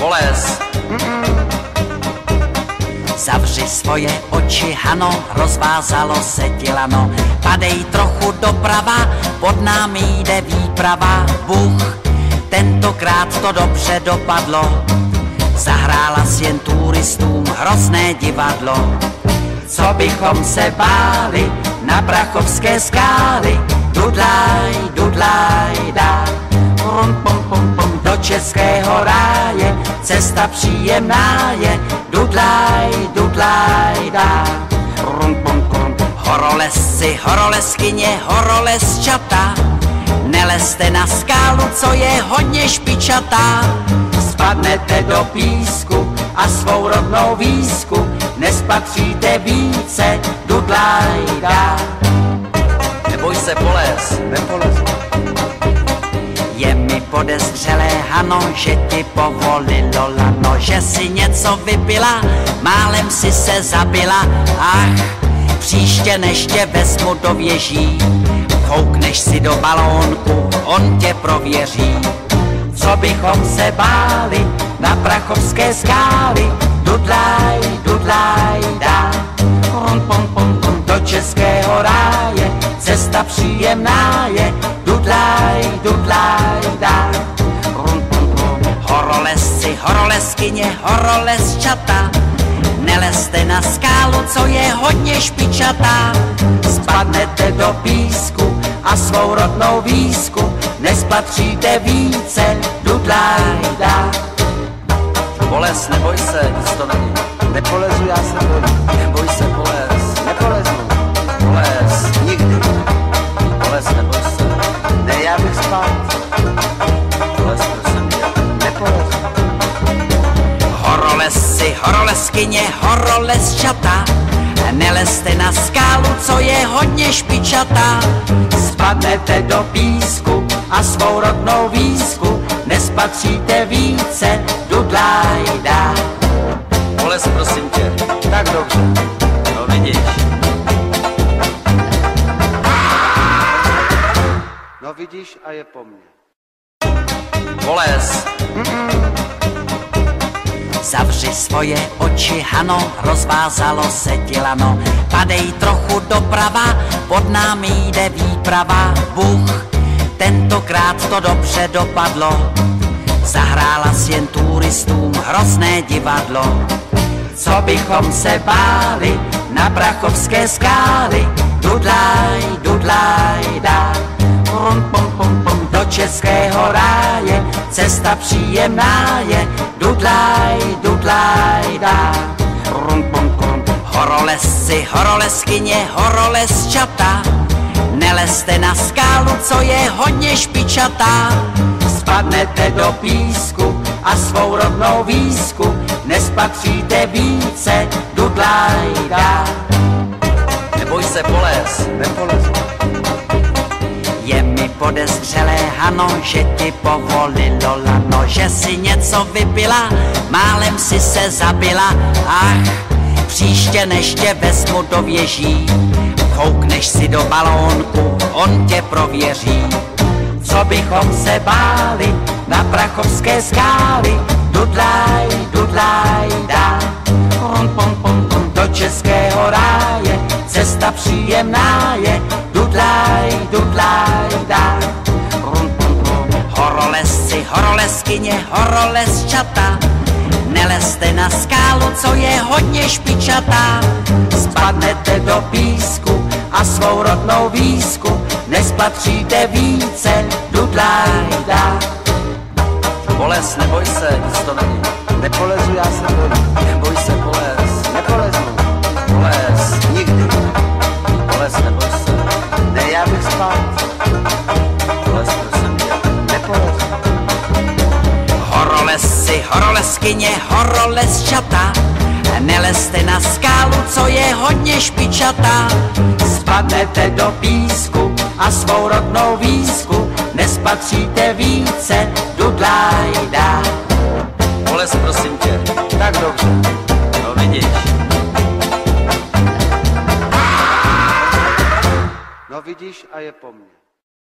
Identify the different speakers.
Speaker 1: Poles.
Speaker 2: Zavři svoje oči, Hano, rozvázalo se ti lano. Padej trochu doprava, pod námi jde výprava. Bůh, tentokrát to dobře dopadlo. Zahrála si jen turistům hrozné divadlo. Co bychom se báli na Prachovské skály? Dudlaj, dudlaj, dá. Pum, pum, pum, pum, do českého ráje, cesta příjemná je. Dudlaj, dudlaj, dá. Pum, pum, pum. Horolezci, horolezkyně, horolezčata, nelezte na skálu, co je hodně špičatá. Spadnete do písku a svou rodnou výsku nespatříte více. Dudlaj, dá.
Speaker 1: Neboj se, Poles.
Speaker 3: Nepolezu.
Speaker 2: Je mi podezřelé, Hano, že ti povolilo lano, že si něco vypila, málem si se zabila. Ach, příště než tě vezmu do věží, koukneš si do balónku, on tě prověří. Co bychom se báli na Prachovské skály? Dudlaj, dudlaj, dá. Pum, pum, pum, pum, do českého ráje, cesta příjemná je. Dudlaj, dudlaj, dá. Pum, pum, pum. Horolezci, horolezkyně, horolezčata, nelezte na skálu, co je hodně špičatá. Spadnete do písku a svou rodnou výsku nespatříte více. Dudlaj, dá.
Speaker 1: Poles, neboj se, nic to není.
Speaker 3: Nepolezu, já se bojím.
Speaker 1: Neboj se, Poles.
Speaker 3: Nepolezu.
Speaker 1: Poles.
Speaker 3: Nikdy.
Speaker 1: Poles, neboj se.
Speaker 3: Ne, já bych spal.
Speaker 1: Poles, prosím tě.
Speaker 3: Nepolezu.
Speaker 2: Horolezci, horolezkyně, horolezčata, nelezte na skálu, co je hodně špičatá. Spadnete do písku a svou rodnou výsku nespatříte více. Dudlaj, dá.
Speaker 1: Poles, prosím tě.
Speaker 3: Tak dobře.
Speaker 1: No vidíš.
Speaker 3: No vidíš a je po mně.
Speaker 1: Poles.
Speaker 2: Zavři svoje oči, Hano, rozvázalo se ti lano. Padej trochu doprava, pod námi jde výprava. Bůh, tentokrát to dobře dopadlo. Zahrála si jen turistům hrozné divadlo. Co bychom se báli na Prachovské skály? Dudlaj, dudlaj, dá. Pum, pum, pum, pum, do českého ráje, cesta příjemná je. Dudlaj, dudlaj, dá. Pum, pum, pum. Horolezci, horolezkyně, horolezčata, nelezte na skálu, co je hodně špičatá. Spadnete do písku a svou rodnou výsku nespatříte více. Dudlaj, dá.
Speaker 1: Neboj se, Poles.
Speaker 3: Nepolezu.
Speaker 2: Je mi podezřelé, Hano, že ti povolilo lano, že si něco vypila, málem si se zabila. Ach, příště než tě vezmu do věží, koukneš si do balónku, on tě prověří. Co bychom se báli na Prachovské skály? Dudlaj, dudlaj, dá. Pum, pum, pum, pum, do českého ráje, cesta příjemná je. Dudlaj, dudlaj, dá. Pum, pum, pum. Horolezci, horolezkyně, horolezčata, nelezte na skálu, co je hodně špičatá. Spadnete do písku a svou rodnou výsku nespatříte více. Dudlaj, dá.
Speaker 1: Poles, neboj se, nic to není.
Speaker 3: Nepolezu, já se bojím.
Speaker 1: Neboj se, Poles.
Speaker 3: Nepolezu.
Speaker 1: Poles.
Speaker 3: Nikdy.
Speaker 1: Poles, neboj se.
Speaker 3: Ne, já bych spal.
Speaker 1: Poles, prosím tě.
Speaker 3: Nepolezu.
Speaker 2: Horolezci, horolezkyně, horolezčata, nelezte na skálu, co je hodně špičatá. Spadnete do písku a svou rodnou výsku nespatříte více. Dudlaj, dá.
Speaker 1: Poles, prosím tě.
Speaker 3: Tak dobře.
Speaker 1: No vidíš.
Speaker 3: No vidíš a je po mně.